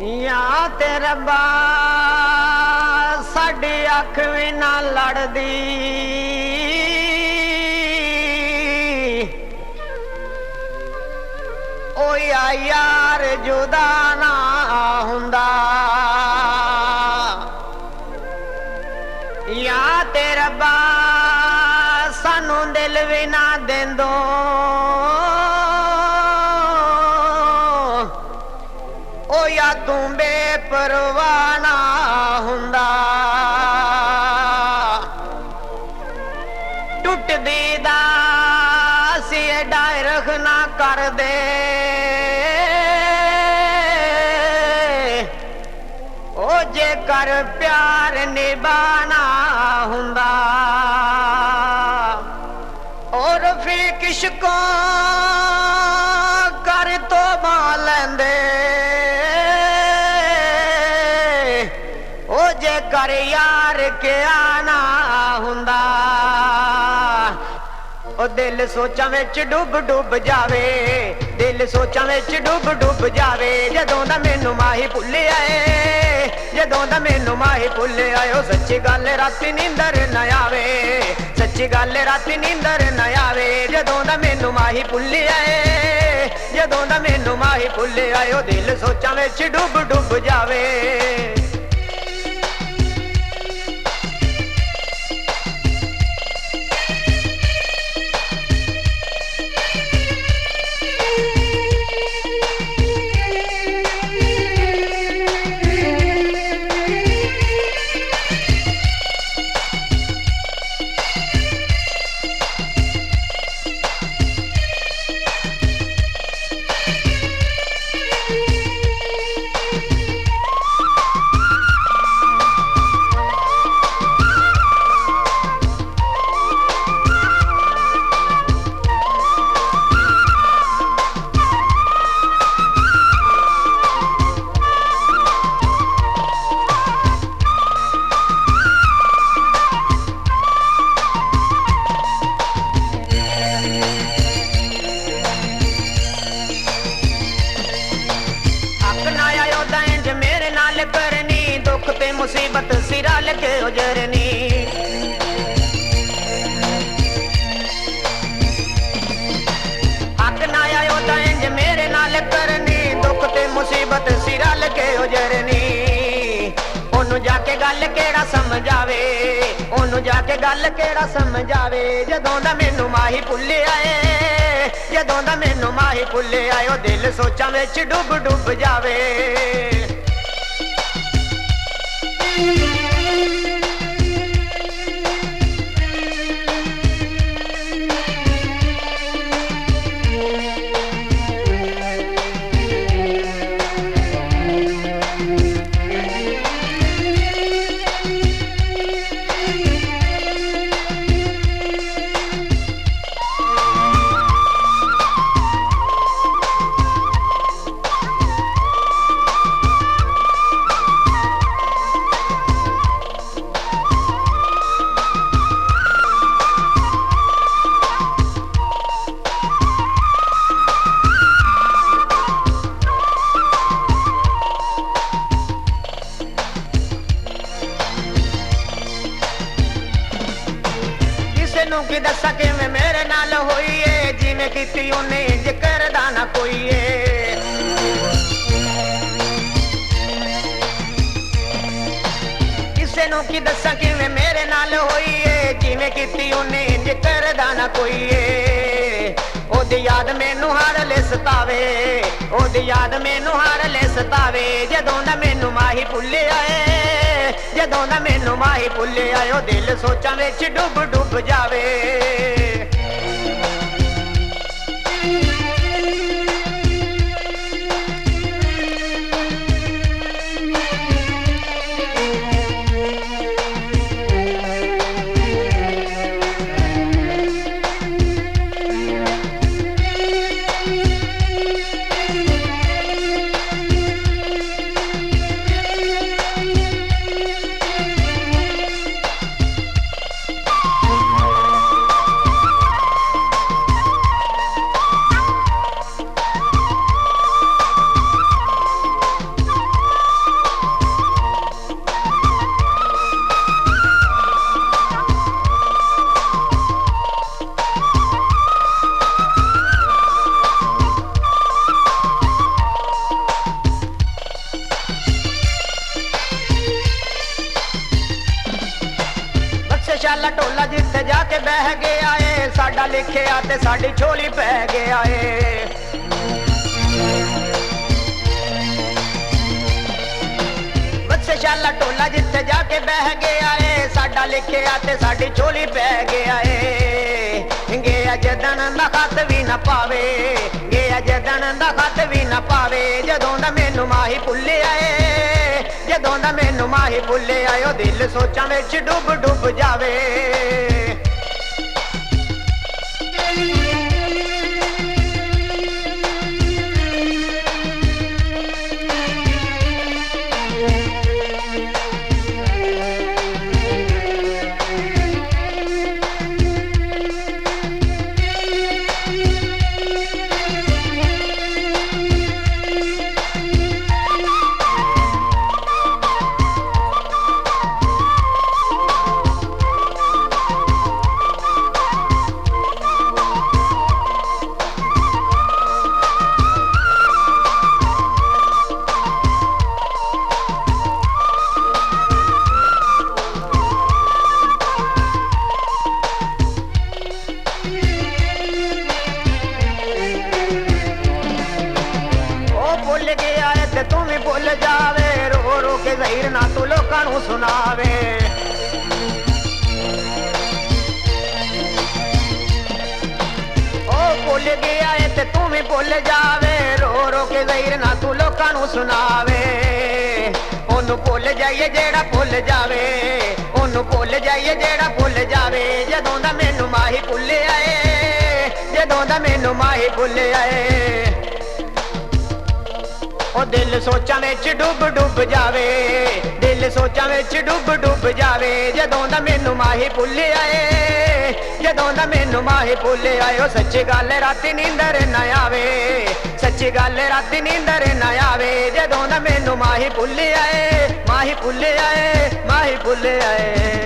या ते रब्बा साडी अख भी ना लड़दी, ओ यार जुदा ना हुंदा। या ते रब्बा सानू दिल भी ना देंदो, ओ या तू बेपरवाह ना हुंदा। टुटदी दा सी डायरख ना कर दे, ओ जे कर प्यार निभाना हुंदा। और फिर किसको कर तो लेंदे, ओ जे कर यार के आना हुंदा। ओ दिल सोचां विच डुब डुब जावे, दिल सोचां विच डुब डुब जावे। जदों दा मैनू माही भुल्ले आए, जदों दा मैनू माही भुल्ले आए। ओ सच्ची गल राती नींदर न आवे, सच्ची गल राती नींदर न आवे। जदों दा मैनू माही भुल्ले आए, जदों दा मैनू माही भुल्ले आए। ओ दिल सोचां विच डुब डुब जावे। मुसीबत सिरा लगे उजरनी, हक ना आयो तां इंज मेरे नाल करनी। दुख ते मुसीबत सिरा लगे उजरनी। ओनू जाके गल केड़ा समझावे, ओनू जाके गल केड़ा समझावे। जदों दा मैनू माही भुल्ले आए, जदों दा मैनू माही भुल्ले आए। ओ दिल सोचां विच डुब डुब जावे। की दसा कि मैं मेरे नाल होई है, जिवें कीती उन्हें इंज करदा ना कोई है। किसे नू की दसा कि मैं मेरे नाल होई है, जिवें कीती उन्हें इंज करदा ना कोई है। ओदी याद मैनू हर ले सतावे, ओदी याद मैनू हर ले सतावे। जदों दा मैनू माही भुल्ले आए, जदों दा मैनू माही भुल्ले आए। ओ दिल सोचां विच डुब डुब जावे। शाला टोला जिथे जाके बह गया है, साडा लिखिया ते साडी झोली पै गया है। वत्स शाला टोला जिथे जाके बह गया है, साडा लिखिया ते साडी झोली पै गया है। गया जदन दा खत भी ना पावे, गया जदन दा खत भी ना पावे, जदों दा मैनू माही भुल्लिया है, जदों दा मैनू माही भुल्लिया है, ओ दिल सोचां विच डुब डुब जावे। भुल गया है ते तू भी भुल जावे, रो रो के ज़हीर ना तू लोकां नू सुनावे। ओ भुल गया है ते तू भी भुल जावे, रो रो के ज़हीर ना तू लोकां नू सुनावे। ओनू भुल जाइए जेड़ा भुल जावे, ओनू भुल जाइए जेड़ा भुल जावे, जदों दा मैनू माही भुल्लिया है, जदों दा मैनू माही भुल्लिया है। ओ दिल सोचां विच डुब डुब जावे, दिल सोचां विच डुब डुब जावे, जदों दा मैनू माही भुल्लिया है, जदों दा मैनू माही भुल्लिया है। ओ सच्ची गल राती नींदर ना आवे, सच्ची गल राती नींदर ना आवे, जदों दा मैनू माही भुल्लिया है, माही भुल्लिया है, माही भुल्लिया है।